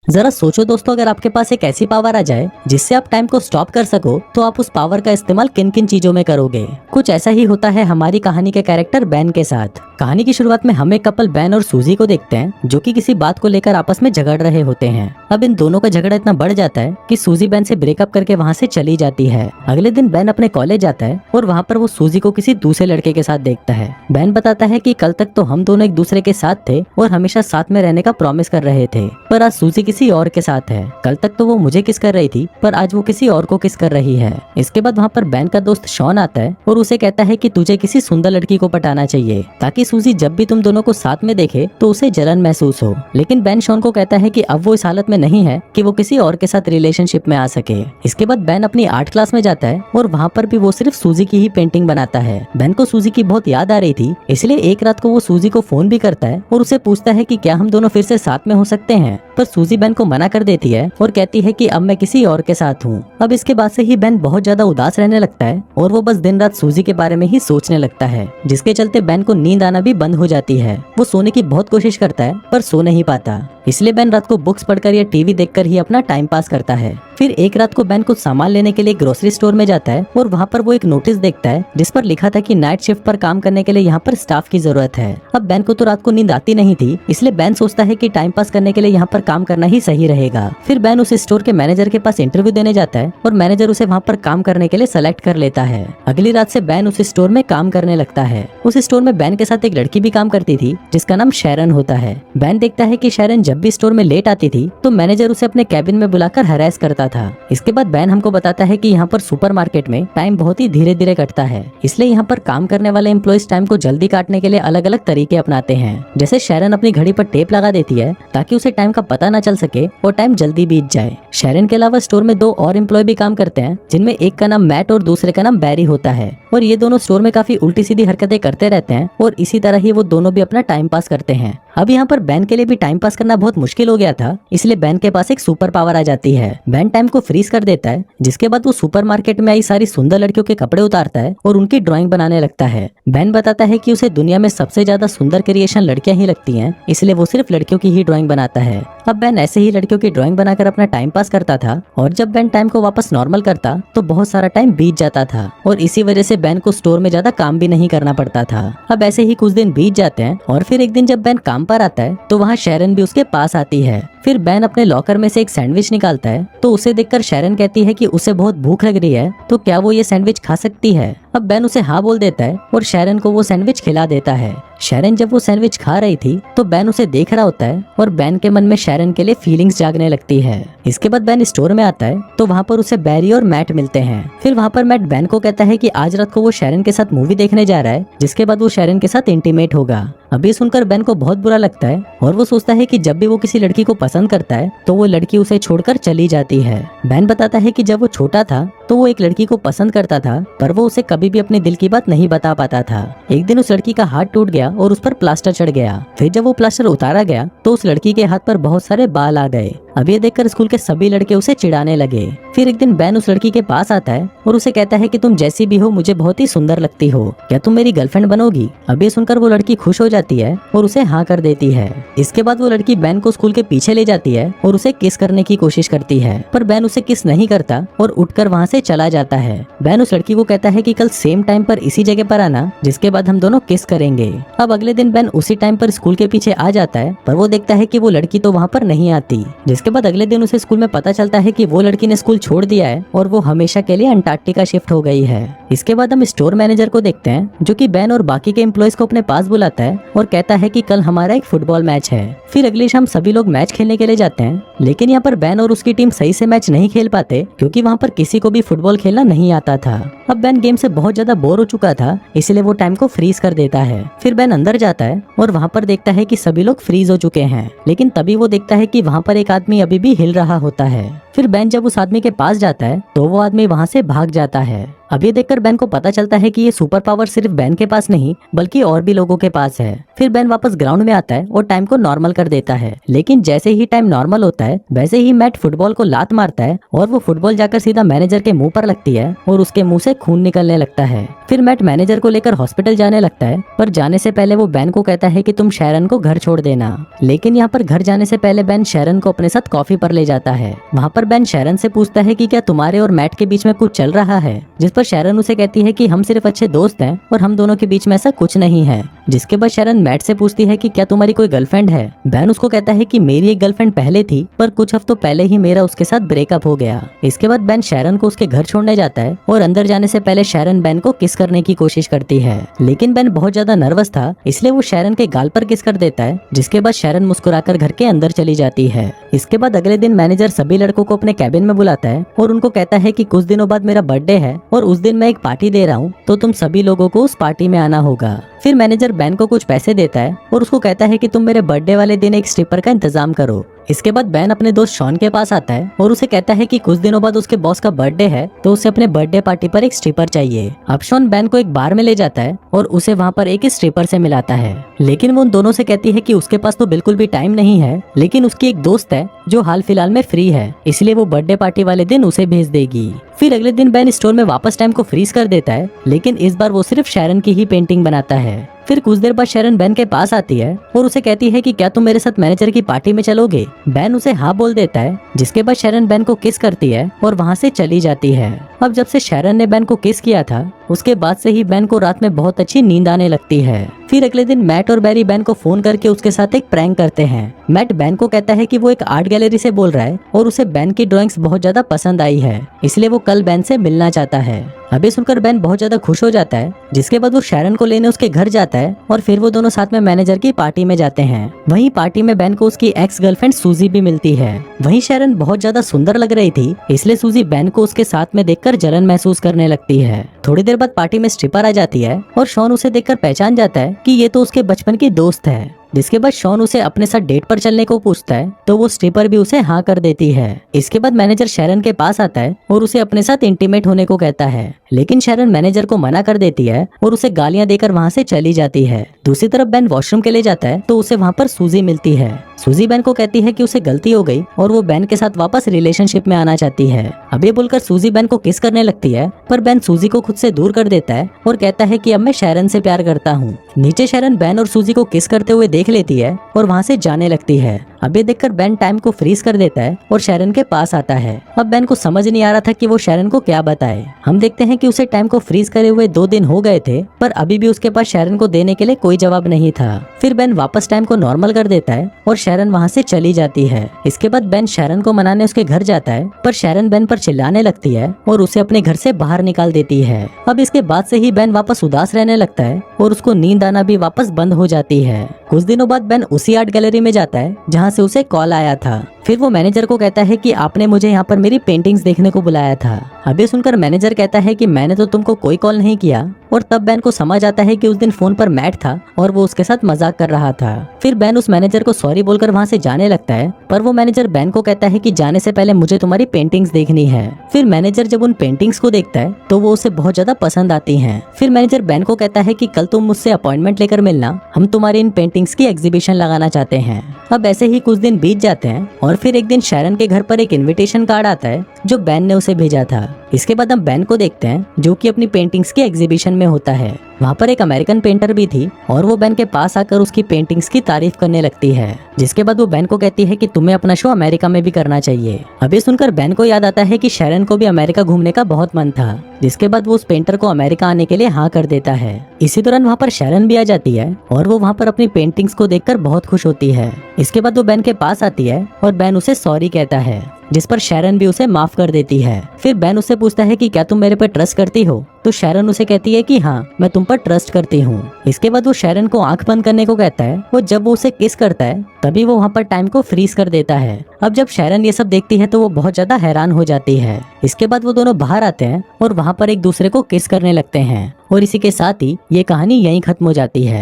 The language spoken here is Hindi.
जरा सोचो दोस्तों, अगर आपके पास एक ऐसी पावर आ जाए जिससे आप टाइम को स्टॉप कर सको, तो आप उस पावर का इस्तेमाल किन किन चीजों में करोगे। कुछ ऐसा ही होता है हमारी कहानी के कैरेक्टर बेन के साथ। कहानी की शुरुआत में हम एक कपल बेन और सूजी को देखते हैं, जो कि किसी बात को लेकर आपस में झगड़ रहे होते हैं। अब इन दोनों का झगड़ा इतना बढ़ जाता है कि सूजी बेन से ब्रेकअप करके वहाँ से चली जाती है। अगले दिन बेन अपने कॉलेज जाता है और वहाँ पर वो सूजी को किसी दूसरे लड़के के साथ देखता है। बेन बताता है कि कल तक तो हम दोनों एक दूसरे के साथ थे और हमेशा साथ में रहने का प्रॉमिस कर रहे थे, पर आज सूजी किसी और के साथ है। कल तक तो वो मुझे किस कर रही थी, पर आज वो किसी और को किस कर रही है। इसके बाद वहाँ पर बेन का दोस्त शॉन आता है और उसे कहता है कि तुझे किसी सुंदर लड़की को पटाना चाहिए, ताकि सूजी जब भी तुम दोनों को साथ में देखे तो उसे जलन महसूस हो। लेकिन बेन शॉन को कहता है कि अब वो इस हालत में नहीं है कि वो किसी और के साथ रिलेशनशिप में आ सके। इसके बाद बेन अपनी आर्ट क्लास में जाता है और वहाँ पर भी वो सिर्फ सूजी की ही पेंटिंग बनाता है। बेन को सूजी की बहुत याद आ रही थी, इसलिए एक रात को वो सूजी को फोन भी करता है और उसे पूछता है कि क्या हम दोनों फिर से साथ में हो सकते हैं। पर सूजी बेन को मना कर देती है और कहती है कि अब मैं किसी और के साथ हूँ। अब इसके बाद से ही बेन बहुत ज्यादा उदास रहने लगता है और वो बस दिन रात सूजी के बारे में ही सोचने लगता है, जिसके चलते बेन को नींद आना भी बंद हो जाती है। वो सोने की बहुत कोशिश करता है पर सो नहीं पाता, इसलिए बेन रात को बुक्स पढ़कर या टीवी देखकर ही अपना टाइम पास करता है। फिर एक रात को बेन कुछ सामान लेने के लिए ग्रोसरी स्टोर में जाता है और वहाँ पर वो एक नोटिस देखता है जिस पर लिखा था कि नाइट शिफ्ट पर काम करने के लिए यहाँ पर स्टाफ की जरूरत है। अब बेन को तो रात को नींद आती नहीं थी, इसलिए बेन सोचता है कि टाइम पास करने के लिए यहाँ पर काम करना ही सही रहेगा। फिर बेन उस स्टोर के मैनेजर के पास इंटरव्यू देने जाता है और मैनेजर उसे वहाँ पर काम करने के लिए सेलेक्ट कर लेता है। अगली रात से बेन उस स्टोर में काम करने लगता है। उस स्टोर में बेन के साथ एक लड़की भी काम करती थी जिसका नाम शैरन होता है। बेन देखता है कि शैरन जब भी स्टोर में लेट आती थी तो मैनेजर उसे अपने कैबिन में बुलाकर हरास करता था। इसके बाद बेन हमको बताता है कि यहाँ पर सुपरमार्केट में टाइम बहुत ही धीरे धीरे कटता है, इसलिए यहाँ पर काम करने वाले एम्प्लॉइज टाइम को जल्दी काटने के लिए अलग अलग तरीके अपनाते हैं। जैसे शैरन अपनी घड़ी पर टेप लगा देती है ताकि उसे टाइम का पता न चल सके और टाइम जल्दी बीत जाए। शैरन के अलावा स्टोर में दो और एम्प्लॉय भी काम करते हैं, जिनमें एक का नाम मैट और दूसरे का नाम बैरी होता है, और ये दोनों स्टोर में काफी उल्टी सीधी हरकतें करते रहते हैं और इसी तरह ही वो दोनों भी अपना टाइम पास करते हैं। अब यहाँ पर बेन के लिए भी टाइम पास करना बहुत मुश्किल हो गया था, इसलिए बेन के पास एक सुपर पावर आ जाती है। बेन टाइम को फ्रीज कर देता है, जिसके बाद वो सुपरमार्केट में आई सारी सुंदर लड़कियों के कपड़े उतारता है और उनकी ड्राइंग बनाने लगता है। बेन बताता है कि उसे दुनिया में सबसे ज्यादा सुंदर क्रिएशन लड़कियां ही लगती हैं, इसलिए वो सिर्फ लड़कियों की ही ड्राइंग बनाता है। अब बेन ऐसे ही लड़कियों की ड्राइंग बनाकर अपना टाइम पास करता था, और जब बेन टाइम को वापस नॉर्मल करता तो बहुत सारा टाइम बीत जाता था और इसी वजह से बेन को स्टोर में ज्यादा काम भी नहीं करना पड़ता था। अब ऐसे ही कुछ दिन बीत जाते हैं और फिर एक दिन जब बेन काम पर आता है तो वहाँ शैरन भी उसके पास आती है। फिर बेन अपने लॉकर में से एक सैंडविच निकालता है तो उसे देखकर शैरन कहती है कि उसे बहुत भूख लग रही है, तो क्या वो ये सैंडविच खा सकती है। अब बेन उसे हाँ बोल देता है और शैरन को वो सैंडविच खिला देता है। शैरन जब वो सैंडविच खा रही थी तो बेन उसे देख रहा होता है और बेन के मन में शैरन के लिए फीलिंग्स जागने लगती है। इसके बाद बेन स्टोर में आता है तो वहाँ पर उसे बैरी और मैट मिलते हैं। फिर वहाँ पर मैट बेन को कहता है कि आज रात को वो शैरन के साथ मूवी देखने जा रहा है, जिसके बाद वो शैरन के साथ इंटीमेट होगा। अभी सुनकर बेन को बहुत बुरा लगता है और वो सोचता है कि जब भी वो किसी लड़की को पसंद करता है तो वो लड़की उसे छोड़कर चली जाती है। बेन बताता है कि जब वो छोटा था तो वो एक लड़की को पसंद करता था, पर वो उसे कभी भी अपने दिल की बात नहीं बता पाता था। एक दिन उस लड़की का हाथ टूट गया और उस पर प्लास्टर चढ़ गया। फिर जब वो प्लास्टर उतारा गया तो उस लड़की के हाथ पर बहुत सारे बाल आ गए। अब ये देखकर स्कूल के सभी लड़के उसे चिढ़ाने लगे। फिर एक दिन बेन उस लड़की के पास आता है और उसे कहता है कि तुम जैसी भी हो मुझे बहुत ही सुंदर लगती हो, क्या तुम मेरी गर्लफ्रेंड बनोगी। अब ये सुनकर वो लड़की खुश हो जाती है और उसे हाँ कर देती है। इसके बाद वो लड़की बेन को स्कूल के पीछे ले जाती है और उसे किस करने की कोशिश करती है, पर बेन उसे किस नहीं करता और उठकर वहाँ से चला जाता है। बेन उस लड़की को कहता है कि कल सेम टाइम पर इसी जगह पर आना, जिसके बाद हम दोनों किस करेंगे। अब अगले दिन बेन उसी टाइम पर स्कूल के पीछे आ जाता है, पर वो देखता है कि वो लड़की तो वहाँ पर नहीं आती। जिसके बाद अगले दिन उसे स्कूल में पता चलता है कि वो लड़की ने स्कूल छोड़ दिया है और वो हमेशा के लिए अंटार्कटिका शिफ्ट हो गई है। इसके बाद हम स्टोर मैनेजर को देखते हैं, जो कि बेन और बाकी के एम्प्लॉइज को अपने पास बुलाता है और कहता है कि कल हमारा एक फुटबॉल मैच है। फिर अगली शाम सभी लोग मैच खेलने के लिए जाते हैं, लेकिन यहाँ पर बेन और उसकी टीम सही से मैच नहीं खेल पाते क्योंकि वहाँ पर किसी को भी फुटबॉल खेलना नहीं आता था। अब बेन गेम से बहुत ज्यादा बोर हो चुका था, इसलिए वो टाइम को फ्रीज कर देता है। फिर बेन अंदर जाता है और वहाँ पर देखता है कि सभी लोग फ्रीज हो चुके हैं, लेकिन तभी वो देखता है कि वहाँ पर एक आदमी अभी भी हिल रहा होता है। फिर बेन जब उस आदमी के पास जाता है तो वो आदमी वहाँ से भाग जाता है। अब ये देखकर बेन को पता चलता है कि ये सुपर पावर सिर्फ बेन के पास नहीं बल्कि और भी लोगों के पास है। फिर बेन वापस ग्राउंड में आता है और टाइम को नॉर्मल कर देता है, लेकिन जैसे ही टाइम नॉर्मल होता है वैसे ही मैट फुटबॉल को लात मारता है और वो फुटबॉल जाकर सीधा मैनेजर के मुंह पर लगती है और उसके मुंह से खून निकलने लगता है। फिर मैट मैनेजर को लेकर हॉस्पिटल जाने लगता है, पर जाने से पहले वो बेन को कहता है कि तुम शैरन को घर छोड़ देना। लेकिन यहाँ पर घर जाने से पहले बेन शैरन को अपने साथ कॉफी पर ले जाता है। वहाँ पर बेन शैरन से पूछता है कि क्या तुम्हारे और मैट के बीच में कुछ चल रहा है, जिस पर शैरन उसे कहती है कि हम सिर्फ अच्छे दोस्त हैं और हम दोनों के बीच में ऐसा कुछ नहीं है। जिसके बाद शैरन मैट से पूछती है कि क्या तुम्हारी कोई गर्लफ्रेंड है। बेन उसको कहता है कि मेरी एक गर्लफ्रेंड पहले थी, पर कुछ हफ्तों पहले ही मेरा उसके साथ ब्रेकअप हो गया। इसके बाद बेन शैरन को उसके घर छोड़ने जाता है और अंदर जाने से पहले शैरन बेन को किस करने की कोशिश करती है, लेकिन बेन बहुत ज्यादा नर्वस था इसलिए वो शैरन के गाल पर किस कर देता है। जिसके बाद शैरन मुस्कुराकर घर के अंदर चली जाती है। इसके बाद अगले दिन मैनेजर सभी लड़कों को अपने कैबिन में बुलाता है और उनको कहता है कि कुछ दिनों बाद मेरा बर्थडे है और उस दिन मैं एक पार्टी दे रहा हूँ, तो तुम सभी लोगों को उस पार्टी में आना होगा। फिर मैनेजर बेन को कुछ पैसे देता है और उसको कहता है कि तुम मेरे बर्थडे वाले दिन एक स्ट्रिपर का इंतजाम करो। इसके बाद बेन अपने दोस्त शॉन के पास आता है और उसे कहता है कि कुछ दिनों बाद उसके बॉस का बर्थडे है, तो उसे अपने बर्थडे पार्टी पर एक स्ट्रिपर चाहिए। अब शॉन बेन को एक बार में ले जाता है और उसे वहाँ पर एक स्ट्रिपर से मिलाता है, लेकिन वो उन दोनों से कहती है कि उसके पास तो बिल्कुल भी टाइम नहीं है, लेकिन उसकी एक दोस्त है जो हाल फिलहाल में फ्री है, इसलिए वो बर्थडे पार्टी वाले दिन उसे भेज देगी। फिर अगले दिन बेन स्टोर में वापस टाइम को फ्रीज कर देता है, लेकिन इस बार वो सिर्फ शैरन की ही पेंटिंग बनाता है। फिर कुछ देर बाद शैरन बेन के पास आती है और उसे कहती है कि क्या तुम मेरे साथ मैनेजर की पार्टी में चलोगे। बेन उसे हाँ बोल देता है, जिसके बाद शैरन बेन को किस करती है और वहाँ से चली जाती है। अब जब से शैरन ने बेन को किस किया था उसके बाद से ही बेन को रात में बहुत अच्छी नींद आने लगती है। फिर अगले दिन मैट और बैरी बेन को फोन करके उसके साथ एक प्रैंक करते हैं। मैट बेन को कहता है कि वो एक आर्ट गैलरी से बोल रहा है और उसे बेन की ड्राइंग्स बहुत ज्यादा पसंद आई है, इसलिए वो कल बेन से मिलना चाहता है। अभी सुनकर बेन बहुत ज्यादा खुश हो जाता है, जिसके बाद वो शैरन को लेने उसके घर जाता है और फिर वो दोनों साथ में मैनेजर की पार्टी में जाते हैं। वहीं पार्टी में बेन को उसकी एक्स गर्लफ्रेंड सूजी भी मिलती है। वहीं शैरन बहुत ज्यादा सुंदर लग रही थी, इसलिए सूजी बेन को उसके साथ में देखकर जलन महसूस करने लगती है। थोड़ी देर बाद पार्टी में स्ट्रिपर आ जाती है और शॉन उसे देखकर पहचान जाता है कि ये तो उसके बचपन की दोस्त है। जिसके बाद शॉन उसे अपने साथ डेट पर चलने को पूछता है, तो वो स्ट्रिपर भी उसे हाँ कर देती है। इसके बाद मैनेजर शैरन के पास आता है और उसे अपने साथ इंटीमेट होने को कहता है, लेकिन शैरन मैनेजर को मना कर देती है और उसे गालियां देकर वहाँ से चली जाती है। दूसरी तरफ बेन वॉशरूम के लिए जाता है तो उसे वहाँ पर सूजी मिलती है। सूजी बेन को कहती है कि उसे गलती हो गई और वो बेन के साथ वापस रिलेशनशिप में आना चाहती है। अब ये बोलकर सूजी बेन को किस करने लगती है, पर बेन सूजी को खुद से दूर कर देता है और कहता है कि अब मैं शैरन से प्यार करता हूँ। नीचे शैरन बेन और सूजी को किस करते हुए देख लेती है और वहाँ से जाने लगती है। अब ये देखकर बेन टाइम को फ्रीज कर देता है और शैरन के पास आता है। अब बेन को समझ नहीं आ रहा था कि वो शैरन को क्या बताए। हम देखते हैं कि उसे टाइम को फ्रीज करे हुए 2 दिन हो गए थे, पर अभी भी उसके पास शैरन को देने के लिए कोई जवाब नहीं था। फिर बेन वापस टाइम को नॉर्मल कर देता है और शैरन वहाँ से चली जाती है। इसके बाद बेन शैरन को मनाने उसके घर जाता है, पर शैरन बेन पर चिल्लाने लगती है और उसे अपने घर से बाहर निकाल देती है। अब इसके बाद से ही बेन वापस उदास रहने लगता है और उसको नींद आना भी वापस बंद हो जाती है। कुछ दिनों बाद बेन उसी आर्ट गैलरी में जाता है जहाँ से उसे कॉल आया था। फिर वो मैनेजर को कहता है कि आपने मुझे यहाँ पर मेरी पेंटिंग्स देखने को बुलाया था। अभी सुनकर मैनेजर कहता है कि मैंने तो तुमको कोई कॉल नहीं किया, और तब बेन को समझ आता है कि उस दिन फोन पर मैट था और वो उसके साथ मजाक कर रहा था। फिर बेन उस मैनेजर को सॉरी बोलकर वहाँ से जाने लगता है, पर वो मैनेजर बेन को कहता है कि जाने से पहले मुझे तुम्हारी पेंटिंग्स देखनी है। फिर मैनेजर जब उन पेंटिंग्स को देखता है तो वो उसे बहुत ज्यादा पसंद आती हैं। फिर मैनेजर बेन को कहता है कि कल तुम मुझसे अपॉइंटमेंट लेकर मिलना, हम तुम्हारी इन पेंटिंग्स की एग्जीबिशन लगाना चाहते हैं। अब ऐसे ही कुछ दिन बीत जाते हैं और फिर एक दिन शैरन के घर पर एक इनविटेशन कार्ड आता है जो बेन ने उसे भेजा था। इसके बाद हम बेन को देखते हैं जो कि अपनी पेंटिंग्स की एग्जीबिशन में होता है। वहाँ पर एक अमेरिकन पेंटर भी थी और वो बेन के पास आकर उसकी पेंटिंग्स की तारीफ करने लगती है। जिसके बाद वो बेन को कहती है कि तुम्हें अपना शो अमेरिका में भी करना चाहिए। अभी सुनकर बेन को याद आता है कि शैरन को भी अमेरिका घूमने का बहुत मन था। जिसके बाद वो उस पेंटर को अमेरिका आने के लिए हाँ कर देता है। इसी दौरान वहाँ पर शैरन भी आ जाती है और वो वहाँ पर अपनी पेंटिंग्स को देखकर बहुत खुश होती है। इसके बाद वो बेन के पास आती है और बेन उसे सॉरी कहता है, जिस पर शैरन भी उसे माफ कर देती है। फिर बेन उससे पूछता है कि क्या तुम मेरे पर ट्रस्ट करती हो, तो शैरन उसे कहती है कि हाँ, मैं तुम पर ट्रस्ट करती हूँ। इसके बाद वो शैरन को आंख बंद करने को कहता है। वो जब वो उसे किस करता है तभी वो वहाँ पर टाइम को फ्रीज कर देता है। अब जब शैरन ये सब देखती है तो वो बहुत ज्यादा हैरान हो जाती है। इसके बाद वो दोनों बाहर आते हैं और वहाँ पर एक दूसरे को किस करने लगते हैं और इसी के साथ ही ये कहानी यहीं खत्म हो जाती है।